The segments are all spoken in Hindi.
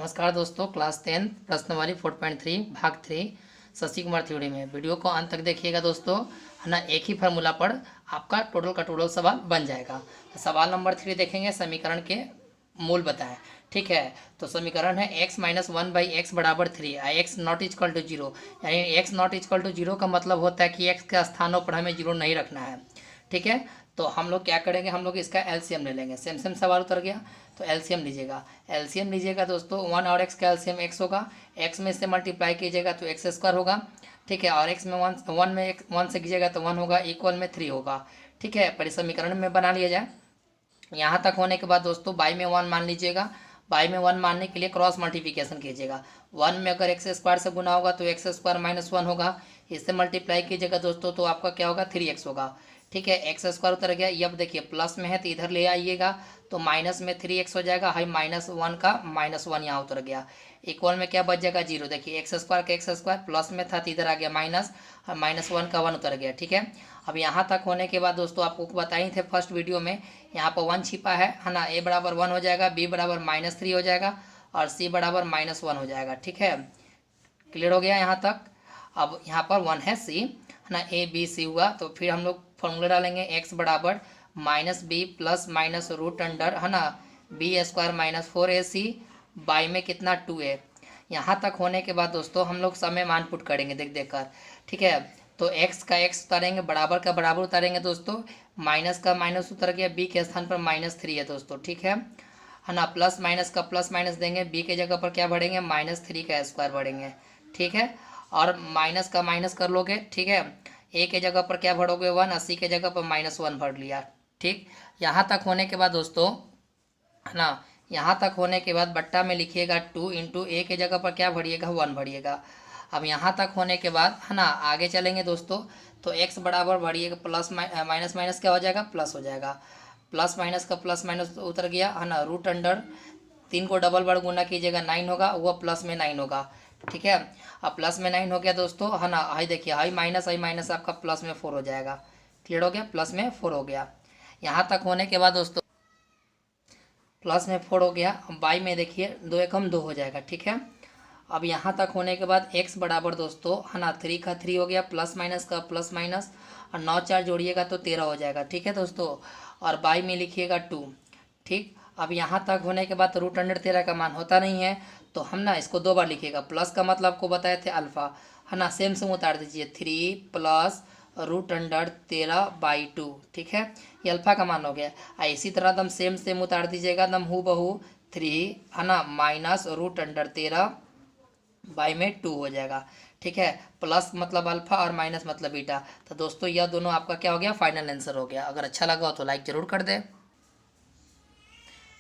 नमस्कार दोस्तों, क्लास 10 प्रश्नवाली 4.3 भाग 3 शशि कुमार थ्योरी में वीडियो को अंत तक देखिएगा दोस्तों, है ना। एक ही फार्मूला पर आपका टोटल का टोटल सवाल बन जाएगा। तो सवाल नंबर 3 देखेंगे, समीकरण के मूल बताएं। ठीक है, तो समीकरण है x माइनस 1/x बराबर 3, x नॉट इक्वल टू 0। यानी x नॉट इक्वल टू 0 का मतलब होता है कि x के स्थानों पर हमें 0 नहीं रखना है। ठीक है, तो हम लोग क्या करेंगे, हम लोग इसका एलसीएम ले लेंगे। सेम सेम सवाल उतर गया, तो एलसीएम लीजिएगा दोस्तों। 1 और x का एलसीएम x होगा, x में से मल्टीप्लाई कीजिएगा तो एक्स स्क्वायर होगा। ठीक है, और x में 1 में 1 से कीजिएगा तो 1 होगा, इक्वल में 3 होगा। ठीक है, पर इस समीकरण में बना लिया जाए। यहाँ तक होने के बाद दोस्तों बाई में 1 मान लीजिएगा। बाई में 1 मानने के लिए क्रॉस मल्टीप्लिकेशन कीजिएगा। 1 में अगर एक्स स्क्वायर से गुना होगा तो एक्स स्क्वायर माइनस 1 होगा, इससे मल्टीप्लाई कीजिएगा दोस्तों तो आपका क्या होगा, 3x होगा। ठीक है, एक्स स्क्वायर उतर गया। अब देखिए प्लस में है तो इधर ले आइएगा तो माइनस में 3x हो जाएगा। हाई -1 का -1 यहाँ उतर गया। इक्वल में क्या बच जाएगा, 0। देखिए एक्स स्क्वायर का एक्स स्क्वायर प्लस में था तो इधर आ गया माइनस, और -1 का 1 उतर गया। ठीक है, अब यहाँ तक होने के बाद दोस्तों आपको बताए थे फर्स्ट वीडियो में, यहाँ पर 1 छिपा है ना। a बराबर 1 हो जाएगा, b बराबर -3 हो जाएगा, और c बराबर -1 हो जाएगा। ठीक है, क्लियर हो गया यहाँ तक। अब यहाँ पर 1 है, c है ना, a b c हुआ। तो फिर हम लोग फॉर्मूला डालेंगे, x बराबर -b plus minus root under, है ना, b स्क्वायर -4ac बाई में कितना 2a। यहाँ तक होने के बाद दोस्तों हम लोग समय मान पुट करेंगे देख कर। ठीक है, तो x का x उतारेंगे, बराबर का बराबर उतारेंगे दोस्तों, माइनस का माइनस उतर गया, b के स्थान पर -3 है दोस्तों। ठीक है ना, प्लस माइनस का प्लस माइनस देंगे, b के जगह पर क्या बढ़ेंगे, -3 का स्क्वायर बढ़ेंगे। ठीक है, और माइनस का माइनस कर लोगे। ठीक है, a के जगह पर क्या भरोगे 1, 80 के जगह पर -1 भर लिया। ठीक, यहाँ तक होने के बाद दोस्तों, है ना, यहाँ तक होने के बाद बट्टा में लिखिएगा 2 इंटू a के जगह पर क्या भरिएगा, 1 भरिएगा। अब यहाँ तक होने के बाद, है ना, आगे चलेंगे दोस्तों, तो x बराबर भरिएगा प्लस माइनस माइनस क्या हो जाएगा, प्लस हो जाएगा। प्लस माइनस का प्लस माइनस उतर गया, है ना। रूट अंडर 3 को डबल बार गुना कीजिएगा, 9 होगा, वह प्लस में 9 होगा। ठीक है, अब प्लस में 9 हो गया दोस्तों, है ना। हाई देखिए, हाई माइनस आपका प्लस में 4 हो जाएगा। क्लियर हो गया, प्लस में 4 हो गया। यहाँ तक होने के बाद दोस्तों प्लस में 4 हो गया। बाई में देखिए 2 एकम 2 हो जाएगा। ठीक है, अब यहाँ तक होने के बाद x बराबर दोस्तों, है ना, 3 का 3 हो गया, प्लस माइनस का प्लस माइनस, और 9 4 जोड़िएगा तो 13 हो जाएगा। ठीक है दोस्तों, और बाई में लिखिएगा 2। ठीक, अब यहाँ तक होने के बाद रूट अंडर 13 का मान होता नहीं है, तो हम ना इसको 2 बार लिखिएगा। प्लस का मतलब आपको बताए थे अल्फ़ा, है ना, सेम सेम उतार दीजिए, 3 प्लस रूट अंडर 13/2। ठीक है, ये अल्फ़ा का मान हो गया। इसी तरह एकदम सेम सेम उतार दीजिएगा, एकदम हु बहू 3, है ना, माइनस रूट अंडर 13 बाई में 2 हो जाएगा। ठीक है, प्लस मतलब अल्फा और माइनस मतलब बीटा। तो दोस्तों यह दोनों आपका क्या हो गया, फाइनल आंसर हो गया। अगर अच्छा लगा हो तो लाइक ज़रूर कर दें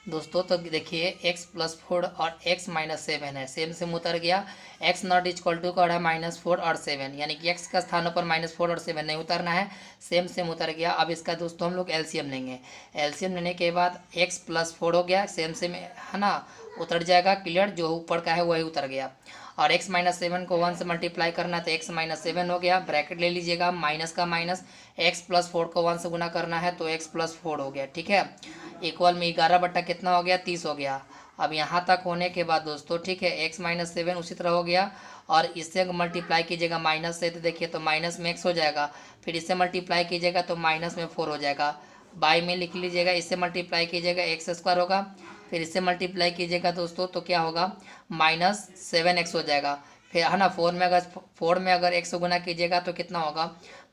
दोस्तों। तो देखिए x + 4 और x - 7 है, सेम सेम उतर गया। x नॉट इक्वल टू का -4 और 7, यानी कि x का स्थानों पर -4 और 7 नहीं उतरना है, सेम सेम उतर गया। अब इसका दोस्तों हम लोग एलसीएम लेंगे। एलसीएम लेने के बाद x + 4 हो गया, सेम सेम, है ना, उतर जाएगा। क्लियर, जो ऊपर का है वही उतर गया। और x - 7 को 1 से मल्टीप्लाई करना है तो x - 7 हो गया, ब्रैकेट ले लीजिएगा, माइनस का माइनस, x + 4 को 1 से गुना करना है तो x + 4 हो गया। ठीक है, इक्वल में 11 बट्टा कितना हो गया, 30 हो गया। अब यहाँ तक होने के बाद दोस्तों, ठीक है, x - 7 उसी तरह हो गया, और इससे मल्टीप्लाई कीजिएगा माइनस से, तो देखिए तो माइनस में x हो जाएगा, फिर इससे मल्टीप्लाई कीजिएगा तो माइनस में 4 हो जाएगा। बाई में लिख लीजिएगा, इससे मल्टीप्लाई कीजिएगा x² होगा, फिर इससे मल्टीप्लाई कीजिएगा दोस्तों तो क्या होगा, -7x हो जाएगा। फिर, है ना, 4 में अगर x से गुना कीजिएगा तो कितना होगा,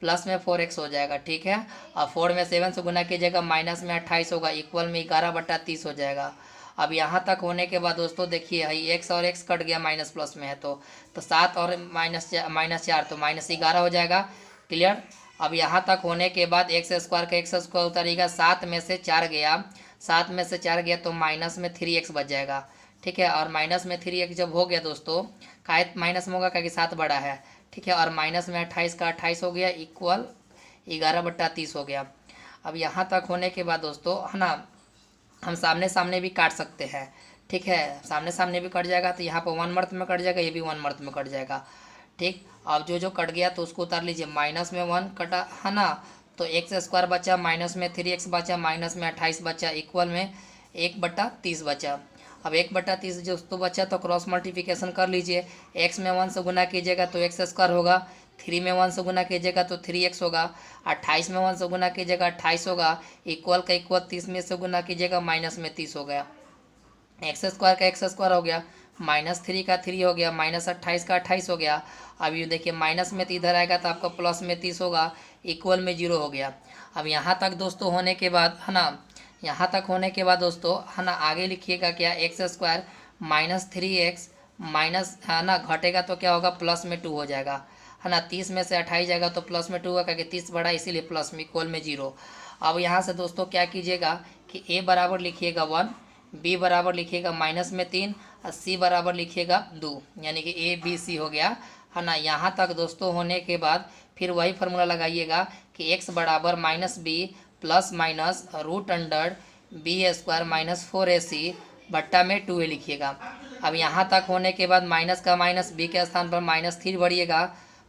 प्लस में 4x हो जाएगा। ठीक है, और 4 में 7 से गुना कीजिएगा, माइनस में 28 होगा, इक्वल में 11/30 हो जाएगा। अब यहाँ तक होने के बाद दोस्तों देखिए, x और x कट गया, माइनस प्लस में है तो 7 और -4 तो -11 हो जाएगा। क्लियर, अब यहाँ तक होने के बाद x² का x² उतारिएगा, 7 में से 4 गया, 7 में से 4 गया तो माइनस में 3x बच जाएगा। ठीक है, और माइनस में 3x जब हो गया दोस्तों, काहे माइनस में होगा, क्योंकि 7 बड़ा है। ठीक है, और माइनस में 28 का 28 हो गया, इक्वल 11/30 हो गया। अब यहाँ तक होने के बाद दोस्तों, है ना, हम सामने सामने भी काट सकते हैं। ठीक है, सामने सामने भी कट जाएगा तो यहाँ पर 1 मर्थ में कट जाएगा, ये भी 1 मर्थ में कट जाएगा। ठीक, अब जो जो कट गया तो उसको उतार लीजिए, माइनस में 1 कटा, है ना, तो x² बचा, माइनस में 3x बचा, माइनस में 28 बचा, इक्वल में 1/30 बचा। अब 1/30 जो तो बचा तो क्रॉस मल्टीप्लिकेशन कर लीजिए। एक्स में 1 से गुना कीजिएगा तो एक्स स्क्वायर होगा, 3 में 1 से गुना कीजिएगा तो 3x होगा, 28 में 1 से गुना कीजिएगा 28 होगा, इक्वल का इक्वल 30 में से गुना कीजिएगा माइनस में 30 हो गया, एक्स स्क्वायर का एक्स स्क्वायर हो गया, -3 का 3 हो गया, -28 का 28 हो गया। अब ये देखिए माइनस में तो इधर आएगा तो आपका प्लस में 30 होगा, इक्वल में 0 हो गया। अब यहाँ तक दोस्तों होने के बाद है ना, यहाँ तक होने के बाद दोस्तों है ना, आगे लिखिएगा क्या, एक्स स्क्वायर -3x माइनस है ना, घटेगा तो क्या होगा, प्लस में 2 हो जाएगा है ना, 30 में से 28 जाएगा तो प्लस में 2 होगा, क्योंकि 30 बड़ा इसीलिए प्लस में, इक्वल में 0। अब यहाँ से दोस्तों क्या कीजिएगा कि a बराबर लिखिएगा 1, b बराबर लिखिएगा -3 और c बराबर लिखिएगा 2, यानी कि a b c हो गया है ना। यहाँ तक दोस्तों होने के बाद फिर वही फार्मूला लगाइएगा कि x बराबर -b plus minus √b² -4ac बट्टा में 2a लिखिएगा। अब यहाँ तक होने के बाद माइनस का माइनस b के स्थान पर -3 भरिएगा,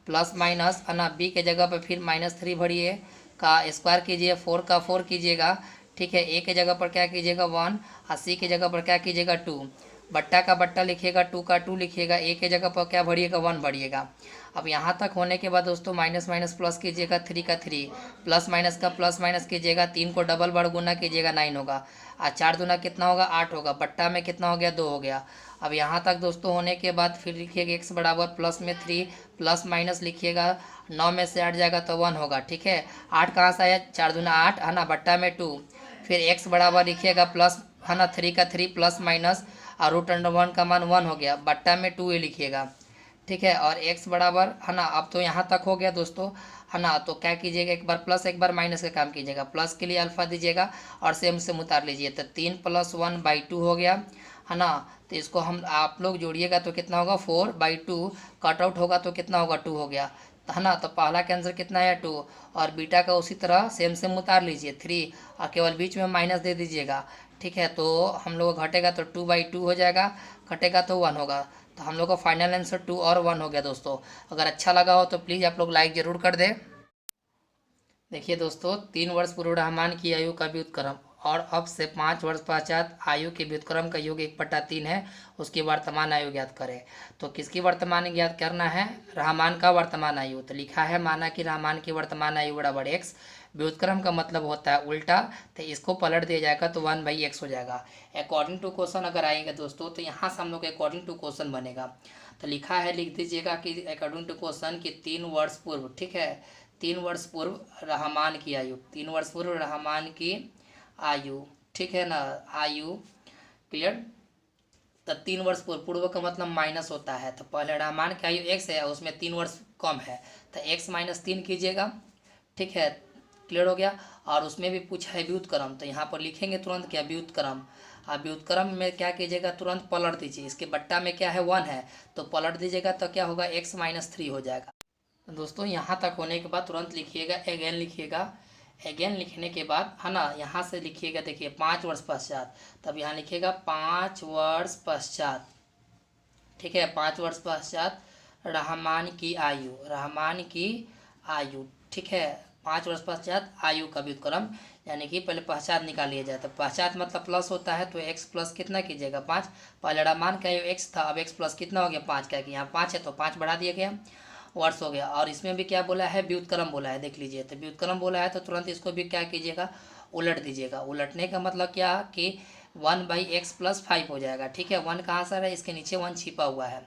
प्लस माइनस है ना, b के जगह पर फिर -3 भरिए, का स्क्वायर कीजिए, 4 का 4 कीजिएगा, ठीक है। a के जगह पर क्या कीजिएगा 1 और c के जगह पर क्या कीजिएगा 2, बट्टा का बट्टा लिखिएगा, 2 का 2 लिखिएगा, a के जगह पर क्या भरिएगा 1 भरिएगा। अब यहाँ तक होने के बाद दोस्तों माइनस माइनस प्लस कीजिएगा, 3 का 3, प्लस माइनस का प्लस माइनस कीजिएगा, 3 को डबल बार गुना कीजिएगा 9 होगा, और 4 दूना कितना होगा 8 होगा, बट्टा में कितना हो गया 2 हो गया। अब यहाँ तक दोस्तों होने के बाद फिर लिखिएगा x बराबर प्लस में 3 प्लस माइनस लिखिएगा, 9 में से 8 जाएगा तो 1 होगा, ठीक है। 8 कहाँ से आया, 4 दूना 8 है ना, बट्टा में 2, फिर x बराबर लिखिएगा प्लस है ना, 3 का 3 प्लस माइनस और √1 का मान 1 हो गया, बट्टा में 2a लिखिएगा, ठीक है। और x बराबर है ना, अब तो यहाँ तक हो गया दोस्तों है ना, तो क्या कीजिएगा, एक बार प्लस एक बार माइनस का काम कीजिएगा, प्लस के लिए अल्फा दीजिएगा और सेम से उतार लीजिए, तो 3 + 1/2 हो गया है ना। तो इसको हम आप लोग जोड़िएगा तो कितना होगा 4/2, कट आउट होगा तो कितना होगा 2 हो गया है ना। तो पहला के आंसर कितना है 2, और बीटा का उसी तरह सेम उतार लीजिए 3 और केवल बीच में माइनस दे दीजिएगा, ठीक है। तो हम लोग घटेगा तो 2/2 हो जाएगा, घटेगा तो 1 होगा। तो हम लोग का फाइनल आंसर 2 और 1 हो गया दोस्तों। अगर अच्छा लगा हो तो प्लीज़ आप लोग लाइक ज़रूर कर दें। देखिए दोस्तों, 3 वर्ष पूर्व रहमान की आयु का व्युत्क्रम और अब से 5 वर्ष पश्चात आयु के व्युत्क्रम का योग 1/3 है, उसकी वर्तमान आयु ज्ञात करें। तो किसकी वर्तमान ज्ञात करना है, रहमान का वर्तमान आयु। तो लिखा है, माना कि रहमान की वर्तमान आयु बराबर x, व्युत्क्रम का मतलब होता है उल्टा, तो इसको पलट दिया जाएगा तो 1/x हो जाएगा। अकॉर्डिंग टू क्वेश्चन अगर आएंगे दोस्तों तो यहाँ से हम लोग अकॉर्डिंग टू क्वेश्चन बनेगा। तो लिखा है, लिख दीजिएगा कि अकॉर्डिंग टू क्वेश्चन कि 3 वर्ष पूर्व, ठीक है, 3 वर्ष पूर्व रहमान की आयु, 3 वर्ष पूर्व रहमान की आयु, ठीक है ना, आयु क्लियर। तो 3 वर्ष पूर्व का मतलब माइनस होता है, तो पहले रहमान की आयु x है, उसमें 3 वर्ष कम है, तो x - 3 कीजिएगा, ठीक है, क्लियर हो गया। और उसमें भी पूछा है व्युत्क्रम, तो यहाँ पर लिखेंगे तुरंत क्या, व्युत्क्रम। अब व्युत्क्रम में क्या कीजिएगा, तुरंत पलट दीजिए, इसके बट्टा में क्या है 1 है, तो पलट दीजिएगा तो क्या होगा x - 3 हो जाएगा। दोस्तों यहाँ तक होने के बाद तुरंत लिखिएगा अगेन, लिखिएगा अगेन, लिखने के बाद है ना, यहाँ से लिखिएगा, देखिए 5 वर्ष पश्चात, तब यहाँ लिखिएगा 5 वर्ष पश्चात, ठीक है, 5 वर्ष पश्चात रहमान की आयु, रहमान की आयु, ठीक है, 5 वर्ष पश्चात आयु का व्युत्क्रम, यानी कि पहले पश्चात निकालिए जाए, तो पश्चात मतलब प्लस होता है, तो x प्लस कितना कीजिएगा 5, पहले रहमान का आयु x था, अब x प्लस कितना हो गया 5, क्या कि यहाँ 5 है तो 5 बढ़ा दिया गया, वर्ष हो गया। और इसमें भी क्या बोला है, व्युत्क्रम बोला है, देख लीजिए, तो व्युत्क्रम बोला है तो तुरंत इसको भी क्या कीजिएगा, उलट दीजिएगा। उलटने का मतलब क्या कि 1/x + 5 हो जाएगा, ठीक है। 1 कहाँ से रहा है, इसके नीचे 1 छिपा हुआ है।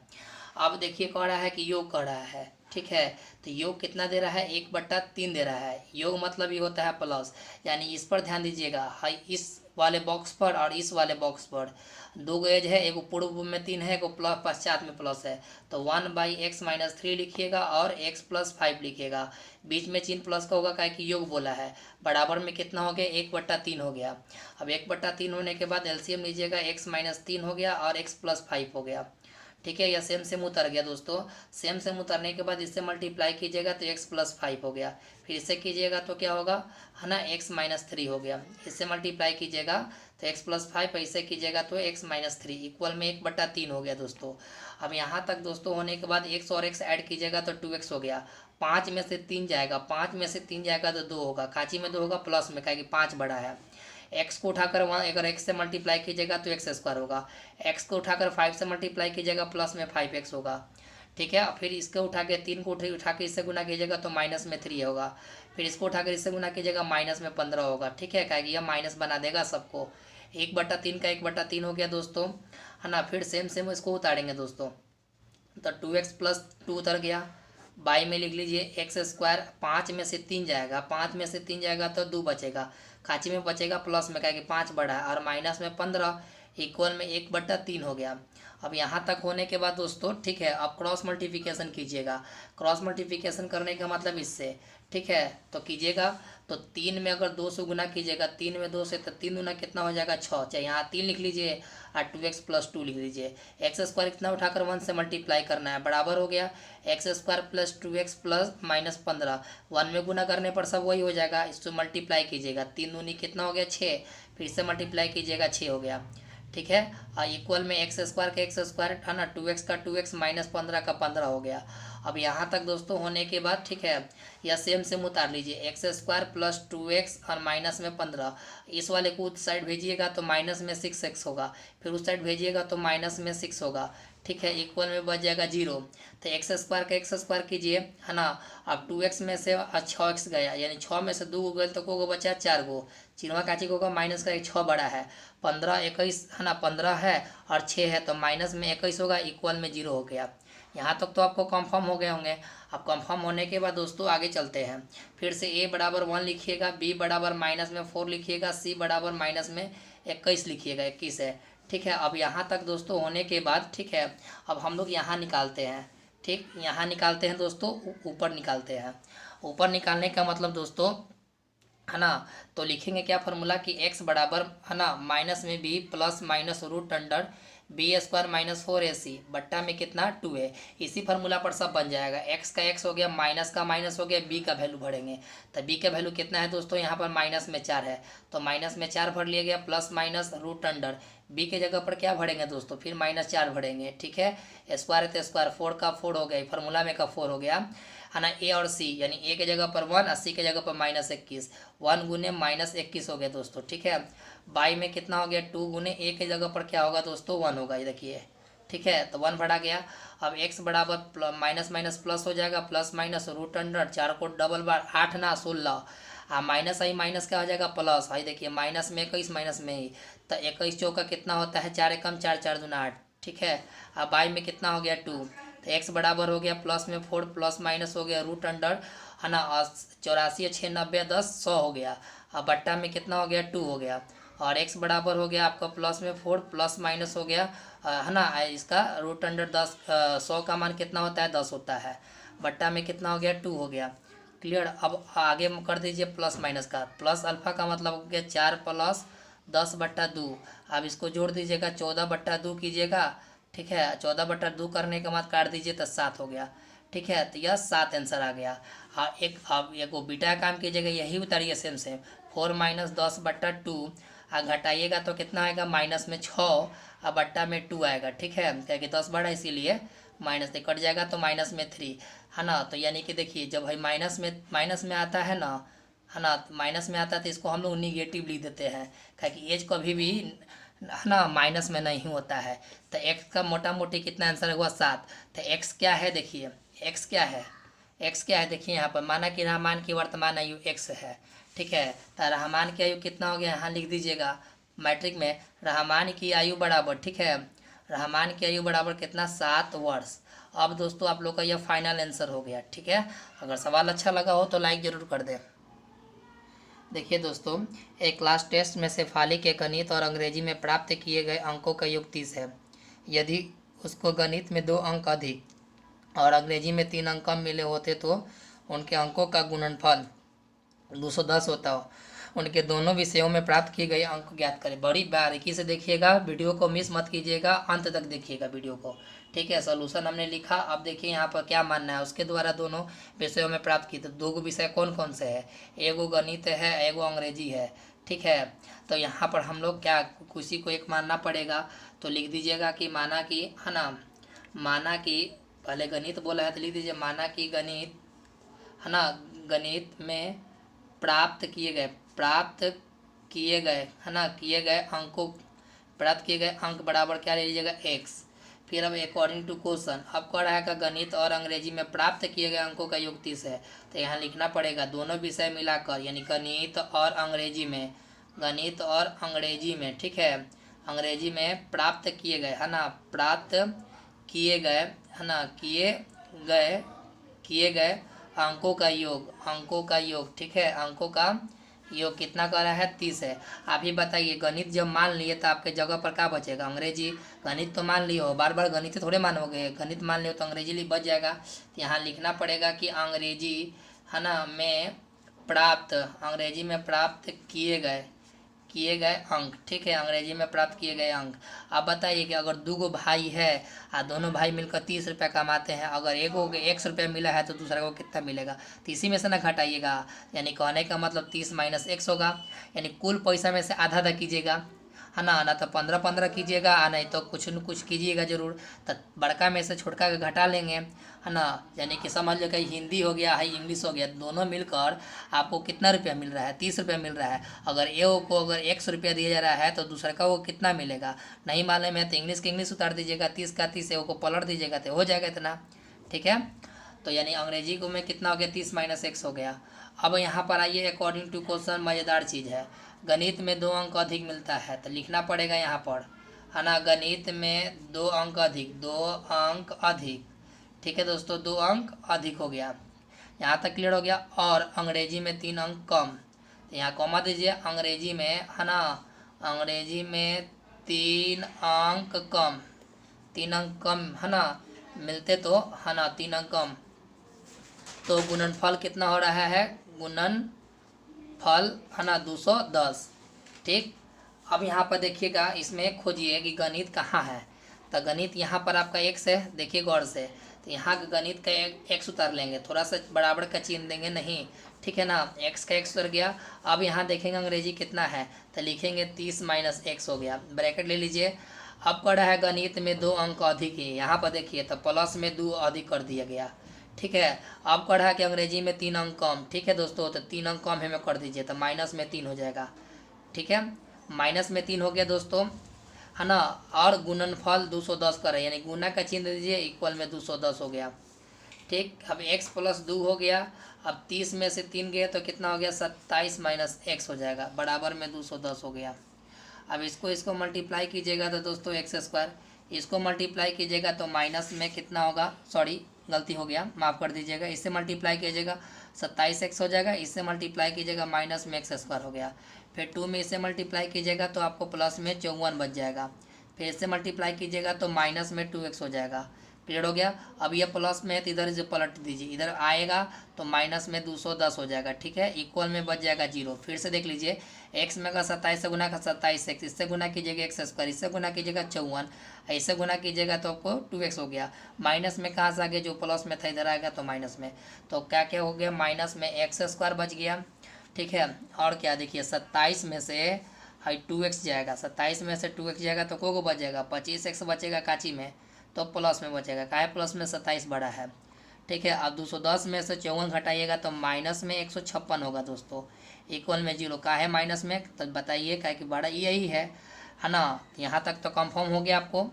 अब देखिए कह रहा है कि योग कर रहा है, ठीक है, तो योग कितना दे रहा है, 1/3 दे रहा है। योग मतलब ये होता है प्लस, यानी इस पर ध्यान दीजिएगा, इस वाले बॉक्स पर और इस वाले बॉक्स पर 2 एज है, एक पूर्व में 3 है, एक प्लस पश्चात में प्लस है, तो 1/x - 3 लिखिएगा और x + 5 लिखिएगा, बीच में चिन्ह प्लस का होगा, क्या कि योग बोला है, बराबर में कितना हो गया 1/3 हो गया। अब 1/3 होने के बाद एलसीएम लीजिएगा, x - 3 हो गया और x + 5 हो गया, ठीक है। या सेम उतर गया दोस्तों, सेम उतरने के बाद इससे मल्टीप्लाई कीजिएगा तो x + 5 हो गया, फिर इससे कीजिएगा तो क्या होगा है ना, x - 3 हो गया, इससे मल्टीप्लाई कीजिएगा तो x + 5, ऐसे कीजिएगा तो x - 3 इक्वल में 1/3 हो गया दोस्तों। अब यहाँ तक दोस्तों होने के बाद x और x ऐड कीजिएगा तो 2x हो गया, 5 में से 3 जाएगा, 5 में से 3 जाएगा तो 2 होगा, काची में 2 होगा प्लस में, क्या कि 5 बड़ा है, एक्स को उठाकर अगर एक्स से मल्टीप्लाई कीजिएगा तो एक्स स्क्वायर होगा, एक्स को उठाकर 5 से मल्टीप्लाई कीजिएगा प्लस में 5x होगा, ठीक है। फिर इसको उठा के 3 को उठा के इससे गुना कीजिएगा तो माइनस में 3 होगा, फिर इसको उठाकर इससे गुना कीजिएगा माइनस में 15 होगा, ठीक है। क्या यह माइनस बना देगा सबको, 1/3 का 1/3 हो गया दोस्तों, है ना। फिर सेम इसको उतारेंगे दोस्तों, तो 2x प्लस 2 उतर गया, बाई में लिख लीजिए एक्स स्क्वायर, 5 में से 3 जाएगा, 5 में से 3 जाएगा तो 2 बचेगा, खांची में बचेगा प्लस में, क्या कि 5 बड़ा है, और माइनस में 15 इक्वल में 1/3 हो गया। अब यहाँ तक होने के बाद दोस्तों, ठीक है, अब क्रॉस मल्टीप्लिकेशन कीजिएगा, क्रॉस मल्टीप्लिकेशन करने का मतलब इससे, ठीक है, तो कीजिएगा। तो 3 में अगर 2 से गुना कीजिएगा, 3 में 2 से, तो 3 गुना कितना हो जाएगा 6, चाहे यहाँ 3 लिख लीजिए और 2x प्लस 2 लिख लीजिए। एक्स स्क्वायर कितना उठाकर 1 से मल्टीप्लाई करना है, बराबर हो गया x square plus 2x plus minus 15, 1 में गुना करने पर सब वही हो जाएगा, इसको मल्टीप्लाई कीजिएगा, 3 दूनी कितना हो गया 6, फिर से मल्टीप्लाई कीजिएगा 6 हो गया, ठीक है। और इक्वल में एक्स स्क्वायर का एक्स स्क्वायर है ना, 2x का 2x माइनस 15 का 15 हो गया। अब यहाँ तक दोस्तों होने के बाद, ठीक है, या सेम उतार लीजिए, एक्स स्क्वायर प्लस 2x और माइनस में 15, इस वाले को उस साइड भेजिएगा तो माइनस में 6x होगा, फिर उस साइड भेजिएगा तो माइनस में 6 होगा, ठीक है। इक्वल में बच जाएगा 0, तो एक्स स्क्वायर का एक्स स्क्वायर कीजिए, है ना। अब 2x में से 6x गया, यानी 6 में से 2 गो गए तो को बचा 4 गो, चिन्हवा काची को होगा माइनस का, 6 बड़ा है, 15 21 है ना, 15 है और 6 है, तो माइनस में 21 होगा, इक्वल में 0 हो गया। यहाँ तक तो आपको कंफर्म हो गए होंगे। अब कंफर्म होने के बाद दोस्तों आगे चलते हैं, फिर से a बराबर 1 लिखिएगा, b बराबर माइनस में 4 लिखिएगा, c बराबर माइनस में 21 लिखिएगा, 21 है, ठीक है। अब यहाँ तक दोस्तों होने के बाद, ठीक है, अब हम लोग यहाँ निकालते हैं, ठीक, यहाँ निकालते हैं दोस्तों, ऊपर निकालते हैं। ऊपर निकालने का मतलब दोस्तों, है ना, तो लिखेंगे क्या फार्मूला कि x बराबर, है ना, माइनस में b plus minus root under B square minus 4ac बट्टा में कितना 2 है। इसी फार्मूला पर सब बन जाएगा, x का x हो गया, माइनस का माइनस हो गया, b का वैल्यू भरेंगे, तो b का वैल्यू कितना है दोस्तों, यहाँ पर माइनस में 4 है, तो माइनस में 4 भर लिया गया, plus minus root under b के जगह पर क्या भरेंगे दोस्तों, फिर -4 भरेंगे, ठीक है। स्क्वायर है तो स्क्वायर, 4 का 4 हो गया, फार्मूला में का 4 हो गया, है ना। ए और सी, यानी ए के जगह पर 1 और सी के जगह पर -21, 1 गुने -21 हो गया दोस्तों, ठीक है। बाई में कितना हो गया 2 गुने ए के जगह पर क्या होगा दोस्तों 1 होगा, ये देखिए, ठीक है, तो 1 बढ़ा गया। अब x बराबर माइनस माइनस प्लस हो जाएगा, प्लस माइनस रूट अंडर 4 को डबल बार 8 ना 16, माइनस आई माइनस क्या हो जाएगा प्लस, आई देखिए माइनस में 21 माइनस में ही, तो 21 चौका कितना होता है 4 एकम 4, 4 दूना 8, ठीक है। अब बाई में कितना हो गया 2, तो x बराबर हो गया प्लस में 4 प्लस माइनस हो गया रूट अंडर, है ना, 84 6 90 10 100 हो गया। अब बट्टा में कितना हो गया 2 हो गया, और x बराबर हो गया आपका प्लस में 4 प्लस माइनस हो गया, है ना, इसका रूट अंडर 10, 100 का मान कितना होता है 10 होता है, बट्टा में कितना हो गया 2 हो गया, क्लियर। अब आगे कर दीजिए प्लस माइनस का, प्लस अल्फा का मतलब हो गया 4 प्लस 10/2, अब इसको जोड़ दीजिएगा 14/2 कीजिएगा, ठीक है, 14/2 करने के बाद काट दीजिए तो 7 हो गया, ठीक है, तो यह 7 आंसर आ गया। एक अब एक वो बीटा काम कीजिएगा, यही उतारिए सेम 4 माइनस 10/2, घटाइएगा तो कितना आएगा माइनस में 6 और बट्टा में 2 आएगा, ठीक है, क्या कि 10 बड़ा इसीलिए माइनस से कट जाएगा तो माइनस में 3, है ना। तो यानी कि देखिए जब भाई माइनस में आता है ना, है ना, माइनस में आता है तो इसको हम लोग निगेटिव लिख देते हैं, क्या कि एज कभी भी, है ना, माइनस में नहीं होता है। तो x का मोटा मोटी कितना आंसर हुआ 7, तो x क्या है देखिए, x क्या है, x क्या है देखिए यहाँ पर, माना कि रहमान की वर्तमान आयु x है, ठीक है, तो रहमान की आयु कितना हो गया यहाँ लिख दीजिएगा मैट्रिक में, रहमान की आयु बराबर, ठीक है, रहमान की आयु बराबर कितना 7 वर्ष। अब दोस्तों आप लोग का यह फाइनल आंसर हो गया, ठीक है। अगर सवाल अच्छा लगा हो तो लाइक ज़रूर कर दें। देखिए दोस्तों, एक क्लास टेस्ट में शेफाली के गणित और अंग्रेजी में प्राप्त किए गए अंकों का योग 30 है। यदि उसको गणित में 2 अंक अधिक और अंग्रेजी में 3 अंक कम मिले होते तो उनके अंकों का गुणनफल 210 होता। उनके दोनों विषयों में प्राप्त किए गए अंक ज्ञात करें। बड़ी बारीकी से देखिएगा, वीडियो को मिस मत कीजिएगा, अंत तक देखिएगा वीडियो को, ठीक है। सोल्यूशन हमने लिखा, अब देखिए यहाँ पर क्या मानना है, उसके द्वारा दोनों विषयों में प्राप्त की। तो 2 विषय कौन कौन से है, एगो गणित है, एगो अंग्रेजी है, ठीक है। तो यहाँ पर हम लोग क्या किसी को एक मानना पड़ेगा, तो लिख दीजिएगा कि माना कि, है ना, माना कि पहले गणित बोला है तो लिख दीजिए माना कि गणित, है ना, गणित में प्राप्त किए गए, है ना, किए गए अंकों, प्राप्त किए गए अंक बराबर क्या ले लीजिएगा, x। फिर अब अकॉर्डिंग टू क्वेश्चन, अब कह रहा है कि गणित और अंग्रेजी में प्राप्त किए गए अंकों का योग 30 है। तो यहाँ लिखना पड़ेगा दोनों विषय मिलाकर, यानी गणित और अंग्रेजी में, गणित और अंग्रेजी में, ठीक है, अंग्रेजी में प्राप्त किए गए, है ना, प्राप्त किए गए, है ना, किए गए अंकों का योग, अंकों का योग, ठीक है, अंकों का योग कितना कर रहा है, 30 है। आप ही बताइए, गणित जब मान लिए तो आपके जगह पर क्या बचेगा, अंग्रेजी। गणित तो मान लिए हो, बार बार गणित थोड़े मानोगे, गणित मान लियो तो अंग्रेजी लिए बच जाएगा। तो यहाँ लिखना पड़ेगा कि अंग्रेजी, है ना, में प्राप्त, अंग्रेजी में प्राप्त किए गए अंक, ठीक है, अंग्रेजी में प्राप्त किए गए अंक। अब बताइए कि अगर दो भाई है और दोनों भाई मिलकर 30 रुपये कमाते हैं, अगर एक को 100 रुपये मिला है तो दूसरे को कितना मिलेगा, तो इसी में से ना घटाइएगा, यानी कहने का मतलब 30 माइनस x होगा, यानी कुल पैसा में से आधा आधा कीजिएगा, है ना, ना तो 15-15 कीजिएगा, नहीं तो कुछ न कुछ कीजिएगा जरूर। तो बड़का में से छोटका का घटा लेंगे, है ना, यानी कि समझ लो कि हिंदी हो गया है, इंग्लिश हो गया, दोनों मिलकर आपको कितना रुपया मिल रहा है, 30 रुपया मिल रहा है। अगर एक को अगर 100 रुपया दिया जा रहा है तो दूसरे का वो कितना मिलेगा नहीं मालूम है, तो इंग्लिश के इंग्लिश उतार दीजिएगा, 30 का 30 एक को पलट दीजिएगा तो हो जाएगा इतना, ठीक है। तो यानी अंग्रेजी को में कितना हो गया, 30 माइनस x हो गया। अब यहाँ पर आइए, अकॉर्डिंग टू क्वेश्चन मज़ेदार चीज़ है, गणित में 2 अंक अधिक मिलता है, तो लिखना पड़ेगा यहाँ पर, है ना, गणित में 2 अंक अधिक, 2 अंक अधिक, ठीक है दोस्तों, 2 अंक अधिक हो गया, यहाँ तक क्लियर हो गया। और अंग्रेजी में 3 अंक कम, तो यहाँ कॉमा दीजिए, अंग्रेजी में, है ना, अंग्रेजी में 3 अंक कम, 3 अंक कम, है ना, मिलते तो, है ना, 3 अंक कम, तो गुणनफल कितना हो रहा है, गुणनफल, है ना, 210, ठीक। अब यहाँ पर देखिएगा, इसमें खोजिए कि गणित कहाँ है, तो गणित यहाँ पर आपका x है, देखिए गौर से, तो यहाँ का गणित का x उतार लेंगे, थोड़ा सा बराबर का चिन्ह देंगे नहीं, ठीक है ना, x का x उतर गया। अब यहाँ देखेंगे अंग्रेजी कितना है, तो लिखेंगे 30 माइनस x हो गया, ब्रैकेट ले लीजिए। अब पढ़ा है गणित में 2 अंक अधिक है, यहाँ पर देखिए तो प्लस में 2 अधिक कर दिया गया, ठीक है। अब पढ़ा कि अंग्रेजी में 3 अंक कम, ठीक है दोस्तों, तो 3 अंक कम हमें कर दीजिए, तो माइनस में 3 हो जाएगा, ठीक है, माइनस में 3 हो गया दोस्तों, है ना। और गुणनफल 210 कर है, यानी गुना का चिन्ह दीजिए, इक्वल में 210 हो गया, ठीक। अब x प्लस 2 हो गया, अब 30 में से 3 गए तो कितना हो गया, 27 माइनस x हो जाएगा, बराबर में 210 हो गया। अब इसको मल्टीप्लाई कीजिएगा तो दोस्तों x², इसको मल्टीप्लाई कीजिएगा तो माइनस में कितना होगा, सॉरी गलती हो गया, माफ़ कर दीजिएगा, इससे मल्टीप्लाई कीजिएगा 27x हो जाएगा, इससे मल्टीप्लाई कीजिएगा माइनस में x² हो गया, फिर 2 में इससे मल्टीप्लाई कीजिएगा तो आपको प्लस में 54 बच जाएगा, फिर इससे मल्टीप्लाई कीजिएगा तो माइनस में 2x हो जाएगा, क्लियर हो गया। अब ये प्लस में है तो इधर से पलट दीजिए, इधर आएगा तो माइनस में 210 हो जाएगा, ठीक है, इक्वल में बच जाएगा 0। फिर से देख लीजिए, x में का 27 से गुना का 27x, इससे गुना कीजिएगा x², इससे गुना कीजिएगा 54, ऐसे गुना कीजिएगा तो आपको 2x हो गया, माइनस में कहाँ से आ गया, जो प्लस में था इधर आएगा तो माइनस में, तो क्या क्या हो गया, माइनस में x² बच गया, ठीक है। और क्या देखिए, 27 में से 2x जाएगा, 27 में से 2x जाएगा तो को बच जाएगा, 25x बचेगा काची में, तो प्लस में बचेगा, काहे प्लस में 27 बड़ा है, ठीक है। अब 210 में से 54 घटाइएगा तो माइनस में 156 होगा दोस्तों, इक्वल में 0, काहे माइनस में, तो बताइए, काहे कि बड़ा यही है ना। यहाँ तक तो कंफर्म हो गया आपको,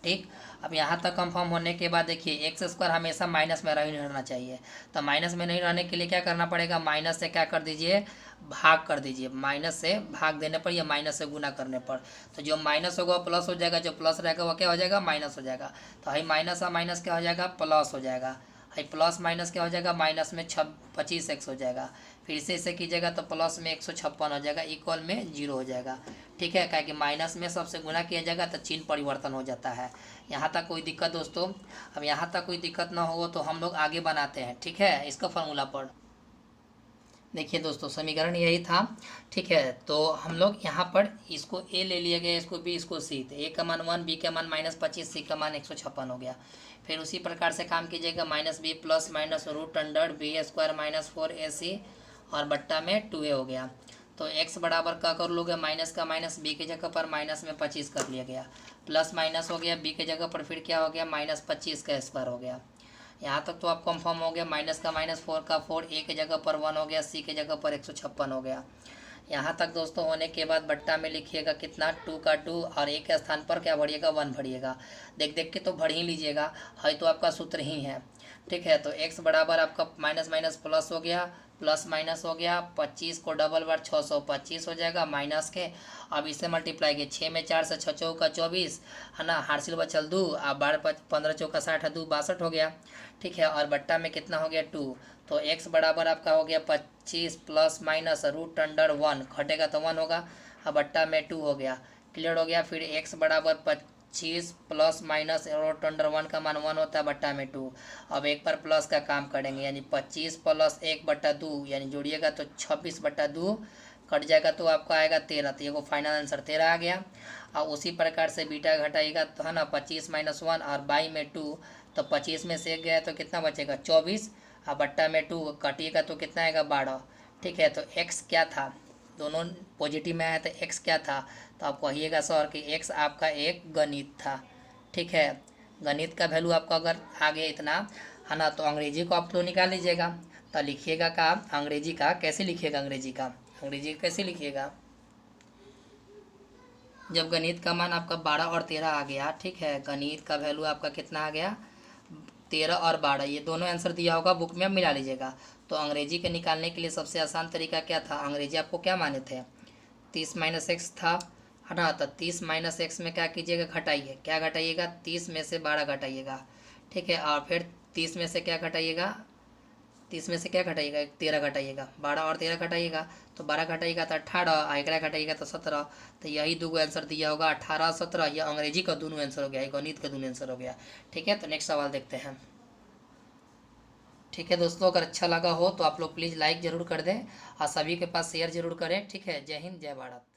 ठीक। अब यहाँ तक कंफर्म होने के बाद देखिए, x² हमेशा माइनस में नहीं रहना चाहिए, तो माइनस में नहीं रहने के लिए क्या करना पड़ेगा, माइनस से क्या कर दीजिए, भाग कर दीजिए, माइनस से भाग देने पर या माइनस से गुना करने पर, तो जो माइनस होगा प्लस हो जाएगा, जो प्लस रहेगा वह क्या हो जाएगा, माइनस हो जाएगा, तो हाई माइनस और माइनस क्या हो जाएगा, प्लस हो जाएगा, हाई प्लस माइनस क्या हो जाएगा, माइनस में 25x हो जाएगा, फिर से इसे कीजिएगा तो प्लस में 156 हो जाएगा, इक्वल में 0 हो जाएगा, ठीक है, क्या कि माइनस में सबसे गुना किया जाएगा तो चिन्ह परिवर्तन हो जाता है। यहाँ तक कोई दिक्कत दोस्तों, अब यहाँ तक कोई दिक्कत ना हो तो हम लोग आगे बनाते हैं, ठीक है, इसका फॉर्मूला पढ़ देखिए दोस्तों, समीकरण यही था, ठीक है। तो हम लोग यहाँ पर इसको a ले लिया गया, इसको b, इसको c, तो a का मान 1, b का मान -25, c का मान 156 हो गया। फिर उसी प्रकार से काम कीजिएगा, -b plus minus root under b² - 4ac और बट्टा में 2a हो गया, तो x बराबर का कर लोगे, माइनस का माइनस, b की जगह पर माइनस में 25 कर लिया गया, प्लस माइनस हो गया, b की जगह पर फिर क्या हो गया, -25 का स्क्वायर हो गया। यहाँ तक तो आप कंफर्म हो गया, माइनस का माइनस, 4 का 4, a की जगह पर 1 हो गया, c की जगह पर 156 हो गया। यहाँ तक दोस्तों होने के बाद बट्टा में लिखिएगा कितना 2 का 2 और एक के स्थान पर क्या भरिएगा 1 भरिएगा। देख देख के तो भर ही लीजिएगा, है तो आपका सूत्र ही है। ठीक है, तो x बराबर आपका माइनस माइनस प्लस हो गया, प्लस माइनस हो गया, 25 को डबल बार 625 हो जाएगा माइनस के। अब इसे मल्टीप्लाई किए, 6 में 4 से 6 चौका 24 है ना, हार्सिल बचल 2, अब 12 15 चौका 60 2 62 हो गया। ठीक है, और बट्टा में कितना हो गया 2, तो x बराबर आपका हो गया 25 प्लस माइनस रूट अंडर 1, घटेगा तो 1 होगा, अब बट्टा में 2 हो गया। क्लियर हो गया। फिर x बराबर 25 प्लस माइनस रूट अंडर 1 का मान 1 होता है, बट्टा में 2। अब एक बार प्लस का काम करेंगे, यानी 25 प्लस 1/2 यानी जोड़िएगा तो 26/2 कट जाएगा तो आपका आएगा 13। तो ये को फाइनल आंसर 13 आ गया। और उसी प्रकार से बीटा घटाइएगा तो है ना 25 - 1 और बाई में 2, तो 25 में से 1 गया तो कितना बचेगा 24, और बट्टा में 2 काटिएगा तो कितना आएगा 12। ठीक है, तो x क्या था, दोनों पॉजिटिव में आया तो x क्या था, तो आप कहिएगा सर कि x आपका एक गणित था। ठीक है, गणित का वैल्यू आपका अगर आ गया इतना है ना, तो अंग्रेजी को आप तो निकाल लीजिएगा। तो लिखिएगा का अंग्रेजी का कैसे लिखिएगा, अंग्रेजी कैसे लिखिएगा, जब गणित का मान आपका 12 और 13 आ गया। ठीक है, गणित का वैल्यू आपका कितना आ गया 13 और 12, ये दोनों आंसर दिया होगा बुक में, आप मिला लीजिएगा। तो अंग्रेजी के निकालने के लिए सबसे आसान तरीका क्या था, अंग्रेजी आपको क्या माने थे 30 - x था है ना, तो 30 - x में क्या कीजिएगा घटाइए, क्या घटाइएगा 30 में से 12 घटाइएगा। ठीक है, और फिर 30 में से क्या घटाइएगा, 30 में से क्या घटाइएगा 13 घटाइएगा, 12 और 13 घटाइएगा तो 12 घटाइएगा तो 18, 11 घटाइएगा तो 17। तो यही दो आंसर दिया होगा 18 17, यह अंग्रेजी का दोनों आंसर हो गया, गणित का दोनों आंसर हो गया। ठीक है, तो नेक्स्ट सवाल देखते हैं। ठीक है दोस्तों, अगर अच्छा लगा हो तो आप लोग प्लीज़ लाइक ज़रूर कर दें और सभी के पास शेयर ज़रूर करें। ठीक है, जय हिंद जय भारत।